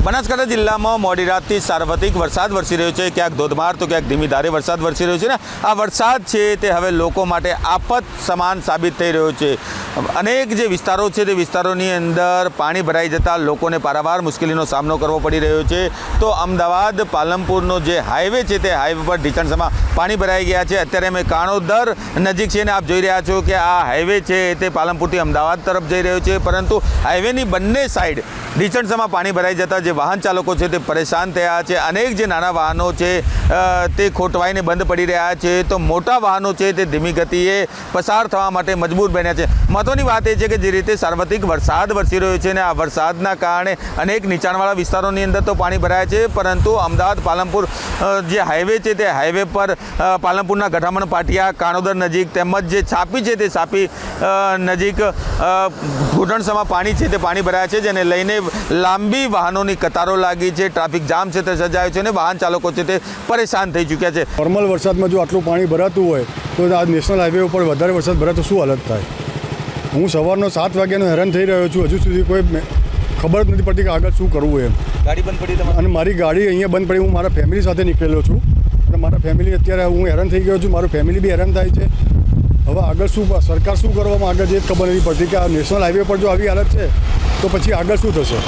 બનાસકાંઠા જિલ્લામાં મોડી રાતથી સાર્વત્રિક વરસાદ વરસી રહ્યો છે। ક્યાંક ધોધમાર તો ક્યાંક ધીમી ધારે વરસાદ વરસી રહ્યો છે ને આ વરસાદ છે તે હવે લોકો માટે આફત સમાન સાબિત થઈ રહ્યો છે। અનેક જે વિસ્તારો છે તે વિસ્તારોની અંદર પાણી ભરાઈ જતા લોકોને પારાવાર મુશ્કેલીનો સામનો કરવો પડી રહ્યો છે। તો અમદાવાદ પાલનપુરનો જે હાઈવે છે તે હાઈવે પર ઢીચણસમાં પાણી ભરાઈ ગયા છે। અત્યારે અમે કાણોદર નજીક છે ને આપ જોઈ રહ્યા છો કે આ હાઈવે છે તે પાલનપુરથી અમદાવાદ તરફ જઈ રહ્યો છે, પરંતુ હાઈવેની બંને સાઈડ ઢીચણસમાં પાણી ભરાઈ જતા જે વાહન ચાલકો છે તે પરેશાન થયા છે। અનેક જે નાના વાહનો છે તે ખોટવાઈને બંધ પડી રહ્યા છે, તો મોટા વાહનો છે તે ધીમી ગતિએ પસાર થવા માટે મજબૂર બન્યા છે। મહત્વની વાત એ છે કે જે રીતે સાર્વત્રિક વરસાદ વરસી રહ્યો છે ને આ વરસાદના કારણે અનેક નીચાણવાળા વિસ્તારોની અંદર તો પાણી ભરાયા છે, પરંતુ અમદાવાદ પાલનપુર જે હાઈવે છે તે હાઈવે પર પાલનપુરના ગઠામણ પાટિયા કાણોદર નજીક તેમજ જે છાપી છે તે છાપી નજીક ઘૂંટણસમાં પાણી છે તે પાણી ભરાયા છે, જેને લઈને લાંબી વાહનોની કતારો લાગી છે। ટ્રાફિક જામ છે તે સર્જાયો છે અને વાહન ચાલકો છે તે પરેશાન થઈ ચૂક્યા છે। નોર્મલ વરસાદમાં જો આટલું પાણી ભરાતું હોય તો આ નેશનલ હાઈવે ઉપર વધારે વરસાદ ભરાય તો શું હાલત થાય? હું સવારનો 7 વાગ્યાનો હેરાન થઈ રહ્યો છું, હજુ સુધી કોઈ ખબર જ નથી પડતી કે આગળ શું કરવું એમ। ગાડી બંધ પડી તમારી? અને મારી ગાડી અહીંયા બંધ પડી, હું મારા ફેમિલી સાથે નીકળેલો છું અને મારા ફેમિલી અત્યારે હું હેરાન થઈ ગયો છું, મારું ફેમિલી બી હેરાન થાય છે। હવે આગળ શું સરકાર શું કરવામાં આગળ જે ખબર નથી પડતી કે આ નેશનલ હાઈવે પર જો આવી હાલત છે તો પછી આગળ શું થશે?